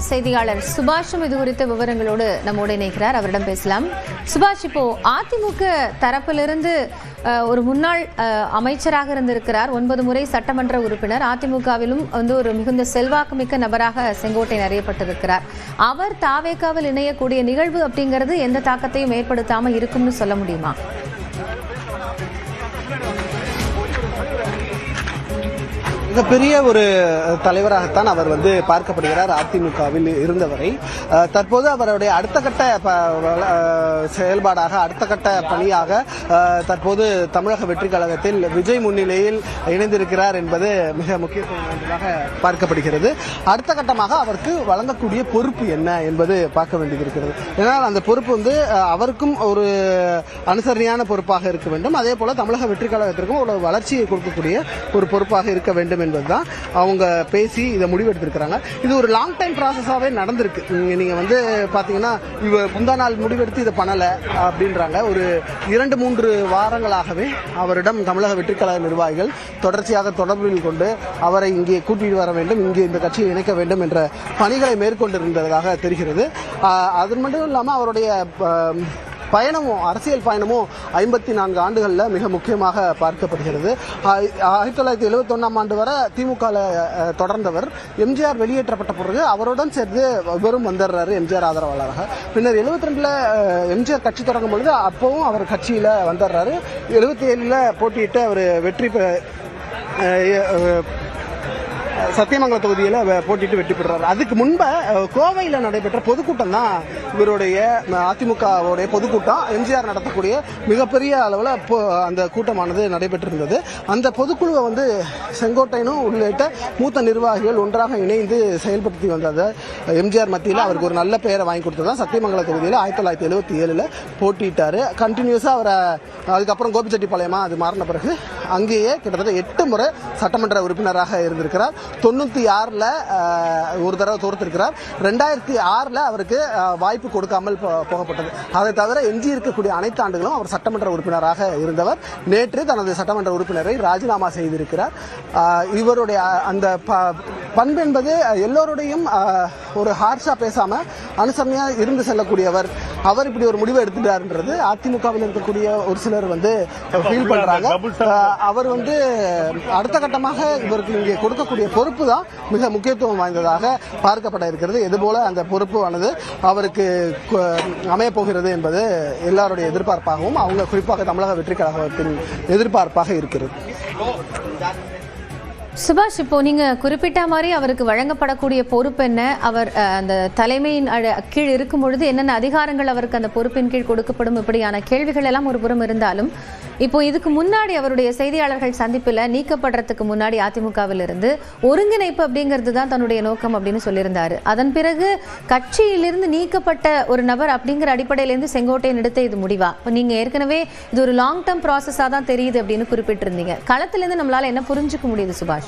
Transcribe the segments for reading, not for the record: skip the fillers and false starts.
செய்தியாளர் சுபாஷும் இது குறித்த விவரங்களோடு நம்மோடு இணைக்கிறார். அவரிடம் பேசலாம். சுபாஷ், இப்போ அதிமுக தரப்பிலிருந்து ஒரு முன்னாள் அமைச்சராக இருந்திருக்கிறார், 9 முறை சட்டமன்ற உறுப்பினர், அதிமுகவிலும் ஒரு மிகுந்த செல்வாக்குமிக்க நபராக செங்கோட்டையன் அறியப்பட்டிருக்கிறார். அவர் தாவேகாவில் இணையக்கூடிய நிகழ்வு அப்படிங்கிறது எந்த தாக்கத்தையும் ஏற்படுத்தாமல் இருக்கும்னு சொல்ல முடியுமா? மிகப்பெரிய ஒரு தலைவராகத்தான் அவர் பார்க்கப்படுகிறார் அதிமுகவில் இருந்தவரை. தற்போது அவருடைய அடுத்த கட்ட செயல்பாடாக, அடுத்த கட்ட பணியாக தற்போது தமிழக வெற்றி கழகத்தில் விஜய் முன்னிலையில் இணைந்திருக்கிறார் என்பது மிக முக்கியத்துவம் வாய்ந்ததாக பார்க்கப்படுகிறது. அடுத்த கட்டமாக அவருக்கு வழங்கக்கூடிய பொறுப்பு என்ன என்பது பார்க்க வேண்டியிருக்கிறது. ஏன்னால் அந்த பொறுப்பு அவருக்கும் ஒரு அனுசரணையான பொறுப்பாக இருக்க வேண்டும். அதே போல தமிழக வெற்றி கழகத்திற்கும் ஒரு வளர்ச்சியை கொடுக்கக்கூடிய ஒரு பொறுப்பாக இருக்க வேண்டும் என்பதுதான் அவங்க பேசி இதை முடிவெடுத்திருக்கிறாங்க. இது ஒரு லாங் டைம் ப்ராசஸாவே நடந்திருக்கு. நீங்க பாத்தீங்கன்னா முந்தா நாள் முடிவெடுத்து இதை பண்ணல அப்படின்றாங்க. ஒரு 2-3 வாரங்களாகவே அவரிடம் தமிழக வெற்றி கழக நிர்வாகிகள் தொடர்ச்சியாக தொடர்பில் கொண்டு அவரை இங்கே கூட்டிட்டு வர வேண்டும், இங்கே இந்த கட்சியை இணைக்க வேண்டும் என்ற பணிகளை மேற்கொண்டிருந்ததாக தெரிகிறது. அது மட்டும் இல்லாமல் அவருடைய பயணமும், அரசியல் பயணமும் 54 ஆண்டுகளில் மிக முக்கியமாக பார்க்கப்படுகிறது. 1971ஆம் ஆண்டு வரை திமுக தொடர்ந்தவர். எம்ஜிஆர் வெளியேற்றப்பட்ட பிறகு அவருடன் சேர்ந்து இவரும் வந்துடுறாரு எம்ஜிஆர் ஆதரவாளராக. பின்னர் 72ல் எம்ஜிஆர் கட்சி தொடங்கும் பொழுது அப்பவும் அவர் கட்சியில் வந்துடுறாரு. 77ல் போட்டியிட்டு அவர் வெற்றி சத்தியமங்கல தொகுதியில் போட்டிட்டு வெற்றி பெற்றார். அதுக்கு முன்பு கோவையில் நடைபெற்ற பொதுக்கூட்டம் தான் இவருடைய அதிமுகவுடைய பொதுக்கூட்டம். எம்ஜிஆர் நடத்தக்கூடிய மிகப்பெரிய அளவில் அந்த கூட்டமானது நடைபெற்றிருந்தது. அந்த பொதுக்குழுவை செங்கோட்டையனும் உள்ளிட்ட மூத்த நிர்வாகிகள் ஒன்றாக இணைந்து செயல்படுத்தி வந்தது. எம்ஜிஆர் மத்தியில் அவருக்கு ஒரு நல்ல பெயரை வாங்கி கொடுத்ததான் சத்தியமங்கல தொகுதியில் 1977ல் போட்டிட்டாரு. கண்டினியூஸா அவரை அதுக்கப்புறம் கோபிச்செட்டிப்பாளையமா அது மாறின பிறகு அங்கேயே கிட்டத்தட்ட 8 முறை சட்டமன்ற உறுப்பினராக இருந்திருக்கிறார். 96ல் ஒரு தடவை தோர்த்திருக்கிறார். 2006ல் அவருக்கு வாய்ப்பு கொடுக்காமல் போகப்பட்டது. அதை தவிர எஞ்சி இருக்கக்கூடிய அனைத்து ஆண்டுகளும் அவர் சட்டமன்ற உறுப்பினராக இருந்தவர். நேற்று தனது சட்டமன்ற உறுப்பினரை ராஜினாமா செய்திருக்கிறார். இவருடைய அந்த பண்பு என்பது எல்லோருடையும் ஒரு ஹார்ஷா பேசாம அனுசரணையா இருந்து செல்லக்கூடியவர். அவர் இப்படி ஒரு முடிவு எடுத்துட்டாருன்றது அதிமுகவில் இருக்கக்கூடிய ஒரு சிலர் ஃபீல் பண்றாங்க. அவர் அடுத்த கட்டமாக இவருக்கு இங்கே கொடுக்கக்கூடிய பொறுப்பு தான் மிக முக்கியத்துவம் வாய்ந்ததாக பார்க்கப்பட இருக்கிறது. இதுபோல அந்த பொறுப்பு அவருக்கு அமைய போகிறது என்பது எல்லாருடைய எதிர்பார்ப்பாகவும், அவங்க குறிப்பாக தமிழக வெற்றி கழகத்தின் எதிர்பார்ப்பாக இருக்கிறது. சுபாஷ், இப்போ நீங்க குறிப்பிட்ட மாதிரி அவருக்கு வழங்கப்படக்கூடிய பொறுப்பு என்ன, அவர் அந்த தலைமையின் கீழ் இருக்கும் பொழுது என்னென்ன அதிகாரங்கள் அவருக்கு அந்த பொறுப்பின் கீழ் கொடுக்கப்படும், இப்படியான கேள்விகள் எல்லாம் ஒரு புறம் இருந்தாலும், இப்போ இதுக்கு முன்னாடி அவருடைய செய்தியாளர்கள் சந்திப்பில் நீக்கப்படுறதுக்கு முன்னாடி அதிமுகவில் இருந்து ஒருங்கிணைப்பு அப்படிங்கிறது தான் தன்னுடைய நோக்கம் அப்படின்னு சொல்லியிருந்தாரு. அதன் பிறகு கட்சியிலிருந்து நீக்கப்பட்ட ஒரு நபர் அப்படிங்கிற அடிப்படையிலேருந்து செங்கோட்டையன் எடுத்த இது முடிவா? இப்போ நீங்க ஏற்கனவே இது ஒரு லாங் டேர்ம் ப்ராசஸாக தான் தெரியுது அப்படின்னு குறிப்பிட்டிருந்தீங்க. களத்திலிருந்து நம்மளால என்ன புரிஞ்சுக்க முடியுது சுபாஷ்?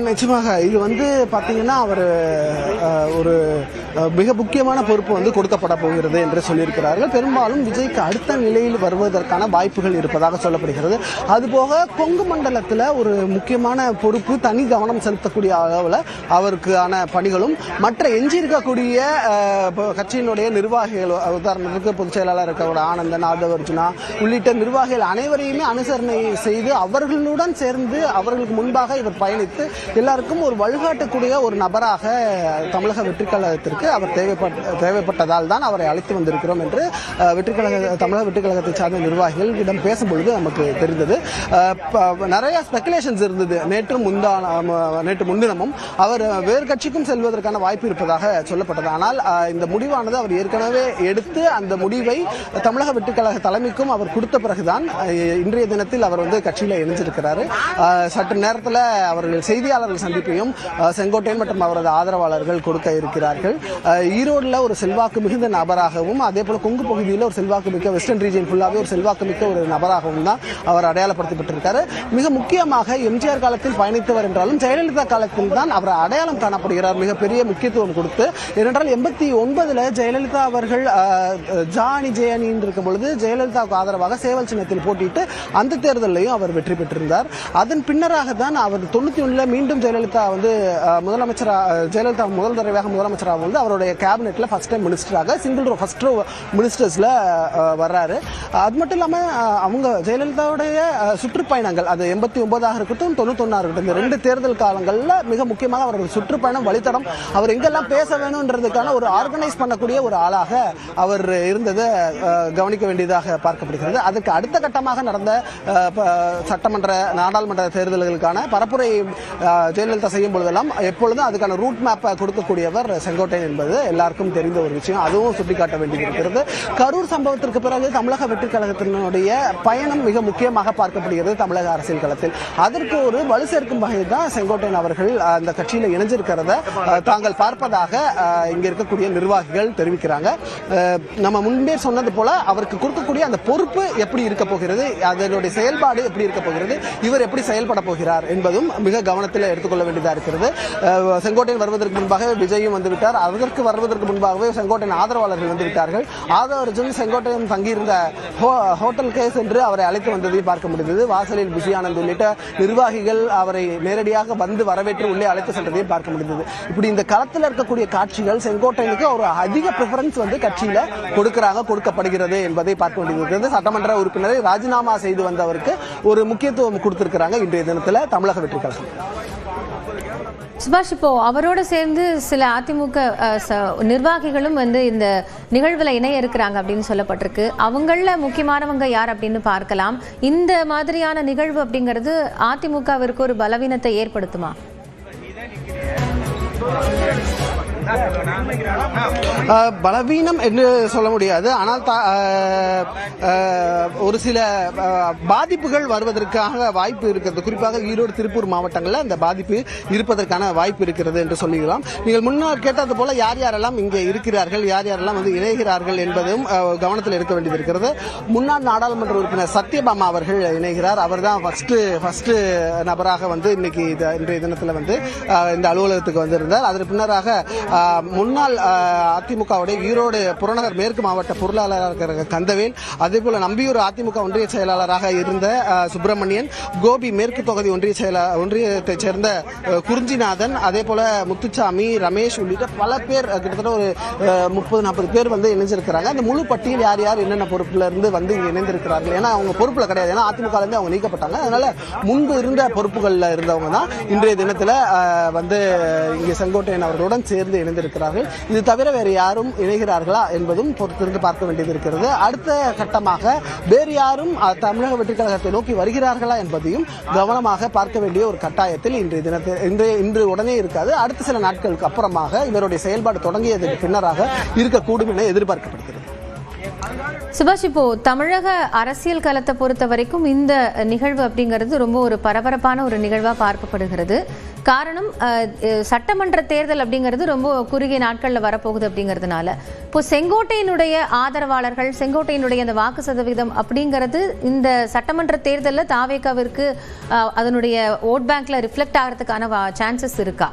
நிச்சயமாக இது பார்த்தீங்கன்னா அவர் ஒரு மிக முக்கியமான பொறுப்பு கொடுக்கப்பட போகிறது என்று சொல்லியிருக்கிறார்கள். பெரும்பாலும் விஜய்க்கு அடுத்த நிலையில் வருவதற்கான வாய்ப்புகள் இருப்பதாக சொல்லப்படுகிறது. அதுபோக கொங்கு மண்டலத்தில் ஒரு முக்கியமான பொறுப்பு, தனி கவனம் செலுத்தக்கூடிய அளவில் அவருக்கான பணிகளும், மற்ற எஞ்சி இருக்கக்கூடிய கட்சியினுடைய நிர்வாகிகள், உதாரணத்துக்கு பொதுச் செயலாளர் இருக்கக்கூடிய ஆனந்தன், ஆதவர்ஜுனா உள்ளிட்ட நிர்வாகிகள் அனைவரையுமே அனுசரணை செய்து அவர்களுடன் சேர்ந்து அவர்களுக்கு முன்பாக இவர் பயணித்து எல்லாருக்கும் ஒரு வழிகாட்டக்கூடிய ஒரு நபராக தமிழக வெற்றி கழகத்திற்கு அவர் தேவைப்பட்டதால் தான் அவரை அழைத்து வந்திருக்கிறோம் என்று தமிழக வெற்றி கழகத்தை சார்ந்த நிர்வாகிகளிடம் பேசும்பொழுது நமக்கு தெரிந்தது. நிறைய ஸ்பெகுலேஷன்ஸ் இருந்தது. நேற்று முன்தினமும் அவர் வேறு கட்சிக்கும் செல்வதற்கான வாய்ப்பு இருப்பதாக சொல்லப்பட்டது. ஆனால் இந்த முடிவானது அவர் ஏற்கனவே எடுத்து அந்த முடிவை தமிழக வெற்றி கழக தலைமைக்கும் அவர் கொடுத்த பிறகுதான் இன்றைய தினத்தில் அவர் கட்சியில் இணைஞ்சிருக்கிறார். சற்று நேரத்தில் அவர்கள் செய்தியாளர்கள் சந்திப்பையும் செங்கோட்டையன் மற்றும் அவரது ஆதரவாளர்கள் கொடுக்க இருக்கிறார்கள். ஈரோடுல ஒரு செல்வாக்கு மிகுந்த நபராகவும், அதே போல கொங்கு பகுதியில் ஒரு செல்வாக்கு மிக்க, வெஸ்டர்ன் ரீஜன் ஃபுல்லாவே ஒரு செல்வாக்கு மிக்க ஒரு நபராகவும் தான் அவர் அடையாளப்படுத்தப்பட்டிருக்காரு. மிக முக்கியமாக எம்ஜிஆர் காலத்தில் பயணித்தவர் என்றாலும் ஜெயலலிதா காலத்தில் தான் அவர் அடையாளம் காணப்படுகிறார், மிகப்பெரிய முக்கியத்துவம் கொடுத்து. ஏனென்றால் 89 ஜெயலலிதா அவர்கள் ஜானி ஜெயனின்னு இருக்கும் பொழுது ஜெயலலிதாவுக்கு ஆதரவாக சேவல் சின்னத்தில் போட்டிட்டு அந்த தேர்தலையும் அவர் வெற்றி பெற்றிருந்தார். அதன் பின்னராக தான் அவர் 91 மீண்டும் ஜெயலலிதா வந்து ஜெயலலிதா முதல் தடவையாக முதலமைச்சராக வந்து அவருடைய கேபினெட்ல ஃபர்ஸ்ட் டைம் மினிஸ்டராக சிங்கிள் ரோ ஃபர்ஸ்ட் ரோ மினிஸ்டர்ஸ்ல வர்றாரு. அது மட்டும் இல்லாம அவங்க ஜெயலலிதாவுடைய சுற்றுப்பயணங்கள் அது 89 இருக்கட்டும் 91 இருக்கட்டும் இந்த 2 தேர்தல் காலங்கள்ல மிக முக்கியமாக அவருடைய சுற்றுப்பயணம் வழித்தடம் அவர் எங்கெல்லாம் பேச வேணும்ன்றதுக்கான ஒரு ஆர்கனைஸ் பண்ணக்கூடிய ஒரு ஆளாக அவர் இருந்ததை கவனிக்க வேண்டியதாக பார்க்கப்படுகிறது. அதுக்கு அடுத்த கட்டமாக நடந்த சட்டமன்ற நாடாளுமன்ற தேர்தல்களுக்கான பரப்புரை ஜெயலலிதா செய்யும் பொழுதெல்லாம் எப்பொழுதும் அதுக்கான ரூட் மேப்பை கொடுக்கக்கூடியவர் செங்கோட்டையன் என்பது எல்லாருக்கும் தெரிந்த ஒரு விஷயம். அதுவும் சுட்டிக்காட்ட வேண்டியிருக்கிறது. கரூர் சம்பவத்திற்கு பிறகு தமிழக வெற்றி கழகத்தினுடைய பயணம் மிக முக்கியமாக பார்க்கப்படுகிறது தமிழக அரசியல் களத்தில். அதற்கு ஒரு வலு சேர்க்கும் வகையில் தான் செங்கோட்டையன் அவர்கள் அந்த கட்சியில் இணைஞ்சிருக்கிறத தாங்கள் பார்ப்பதாக இங்க இருக்கக்கூடிய நிர்வாகிகள் தெரிவிக்கிறாங்க. நம்ம முன்பே சொன்னது போல அவருக்கு கொடுக்கக்கூடிய அந்த பொறுப்பு எப்படி இருக்க போகிறது, அதனுடைய செயல்பாடு எப்படி இருக்க போகிறது, இவர் எப்படி செயல்பட போகிறார் என்பதும் மிக கவனத்தில் எடுத்துக்கொள்ள வேண்டியதா இருக்கிறது. செங்கோட்டையன் வருவதற்கு முன்பாக விஜயும் வந்துவிட்டார். அதற்கு வருவதற்கு முன்பாகவே செங்கோட்டையன் ஆதரவாளர்கள் வந்துவிட்டார்கள். ஆதரவு செங்கோட்டையன் தங்கியிருந்த ஹோட்டலுக்கே சென்று அவரை அழைத்து வந்ததையும் பார்க்க முடிந்தது. வாசலில் பிசி ஆனந்த் உள்ளிட்ட நிர்வாகிகள் அவரை நேரடியாக வந்து வரவேற்று உள்ளே அழைத்து சென்றதையும் பார்க்க முடிந்தது. இப்படி இந்த களத்தில் இருக்கக்கூடிய காட்சிகள் செங்கோட்டையனுக்கு ஒரு அதிக பிரெஃபரன்ஸ் வந்து கட்சியில கொடுக்கப்படுகிறது என்பதை பார்க்க வேண்டியது. சட்டமன்ற உறுப்பினரை ராஜினாமா செய்து வந்தவருக்கு ஒரு முக்கியத்துவம் கொடுத்திருக்கிறாங்க இன்றைய தினத்தில் தமிழக வெற்றி கழகம். சுபாஷ், இப்போ அவரோட சேர்ந்து சில அதிமுக நிர்வாகிகளும் வந்து இந்த நிகழ்வுல இணைய இருக்கிறாங்க அப்படின்னு சொல்லப்பட்டிருக்கு. அவங்கள முக்கியமானவங்க யார் அப்படின்னு பார்க்கலாம். இந்த மாதிரியான நிகழ்வு அப்படிங்கிறது அதிமுகவிற்கு ஒரு பலவீனத்தை ஏற்படுத்துமா? பலவீனம் என்று சொல்ல முடியாது. ஆனால் ஒரு சில பாதிப்புகள் வருவதற்காக வாய்ப்பு இருக்கிறது. குறிப்பாக ஈரோடு திருப்பூர் மாவட்டங்களில் அந்த பாதிப்பு இருப்பதற்கான வாய்ப்பு இருக்கிறது என்று சொல்லிக்கலாம். நீங்கள் முன்னர் கேட்டது போல யார் யாரெல்லாம் இங்கே இருக்கிறார்கள், யார் யாரெல்லாம் வந்து இணைகிறார்கள் என்பதும் கவனத்தில் எடுக்க வேண்டியது இருக்கிறது. முன்னாள் நாடாளுமன்ற உறுப்பினர் சத்யபாமா அவர்கள் இணைகிறார். அவர் தான் ஃபர்ஸ்ட் நபராக வந்து இன்னைக்கு இன்றைய தினத்தில் வந்து இந்த அலுவலகத்துக்கு வந்திருந்தார். அதற்கு பின்னராக முன்னாள் அதிமுகவுடைய ஈரோடு புறநகர் மேற்கு மாவட்ட பொருளாளராக கந்தவேல், அதே போல நம்பியூர் அதிமுக ஒன்றிய செயலாளராக இருந்த சுப்பிரமணியன், கோபி மேற்கு தொகுதி ஒன்றியத்தைச் சேர்ந்த குறிஞ்சிநாதன், அதே போல முத்துச்சாமி, ரமேஷ் உள்ளிட்ட பல பேர் கிட்டத்தட்ட ஒரு 30-40 பேர் வந்து இணைஞ்சிருக்கிறாங்க. அந்த முழு பட்டியல் யார் யார் என்னென்ன பொறுப்புல இருந்து வந்து இங்க இணைந்திருக்கிறார்கள். ஏன்னா அவங்க பொறுப்புல கிடையாது, ஏன்னா அதிமுக இருந்து அவங்க நீக்கப்பட்டாங்க. அதனால முன்பு இருந்த பொறுப்புகள்ல இருந்தவங்க தான் இன்றைய தினத்துல வந்து இங்க செங்கோட்டையன் அவர்களுடன் சேர்ந்து இணைந்திருக்கிறார்கள். இது தவிர வேறு யாரும் இணைகிறார்களா என்பதும் பொறுத்திருந்து பார்க்க வேண்டியது இருக்கிறது. அடுத்த கட்டமாக வேறு யாரும் தமிழக வெற்றி கழகத்தை நோக்கி வருகிறார்களா என்பதையும் கவனமாக பார்க்க வேண்டிய ஒரு கட்டாயத்தில் இன்று உடனே இருக்காது. அடுத்த சில நாட்களுக்கு அப்புறமாக இவருடைய செயல்பாடு தொடங்கியதற்கு பின்னராக இருக்கக்கூடும் என எதிர்பார்க்கப்படுகிறது. சுபாஷ், இப்போ தமிழக அரசியல் களத்தை பொறுத்த வரைக்கும் இந்த நிகழ்வு அப்படிங்கிறது ரொம்ப ஒரு பரபரப்பான ஒரு நிகழ்வா பார்க்கப்படுகிறது. காரணம், சட்டமன்ற தேர்தல் அப்படிங்கிறது ரொம்ப குறுகிய நாட்கள்ல வரப்போகுது அப்படிங்கிறதுனால இப்போ செங்கோட்டையினுடைய ஆதரவாளர்கள், செங்கோட்டையினுடைய அந்த வாக்கு சதவீதம் அப்படிங்கிறது இந்த சட்டமன்ற தேர்தலில் தாவேகாவிற்கு அதனுடைய ஓட் பேங்க்ல ரிஃப்ளெக்ட் ஆகிறதுக்கான சான்சஸ் இருக்கா?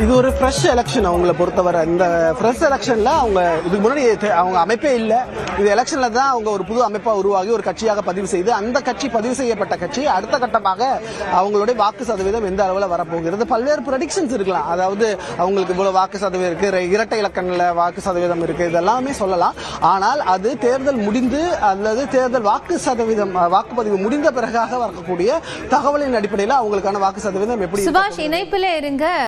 இது ஒரு ஃப்ரெஷ் எலெக்ஷன் அவங்களை பொறுத்தவரை. இந்த ஃப்ரெஷ் எலெக்ஷன்ல அவங்க இதுக்கு முன்னாடி அவங்க அமைப்பே இல்லை. இது எலெக்ஷன்ல தான் அவங்க ஒரு புது அமைப்பா உருவாகி ஒரு கட்சியாக பதிவு செய்து அந்த கட்சி பதிவு செய்யப்பட்ட கட்சி அடுத்த கட்டமாக அவங்களுடைய வாக்கு சதவீதம் எந்த அளவில் வரப்போகிறது, பல்வேறு ப்ரெடிக்ஷன்ஸ் இருக்கலாம். அதாவது அவங்களுக்கு இவ்வளவு வாக்கு சதவீதம் இருக்கு, இரட்டை இலக்கணல வாக்கு சதவீதம் இருக்கு, இதெல்லாமே சொல்லலாம். ஆனால் அது தேர்தல் முடிந்து அல்லது தேர்தல் வாக்கு சதவீதம் வாக்குப்பதிவு முடிந்த பிறகாக வரக்கூடிய தகவலின் அடிப்படையில் அவங்களுக்கான வாக்கு சதவீதம் எப்படி. சுபாஷ், இணைப்பிலே இருங்க.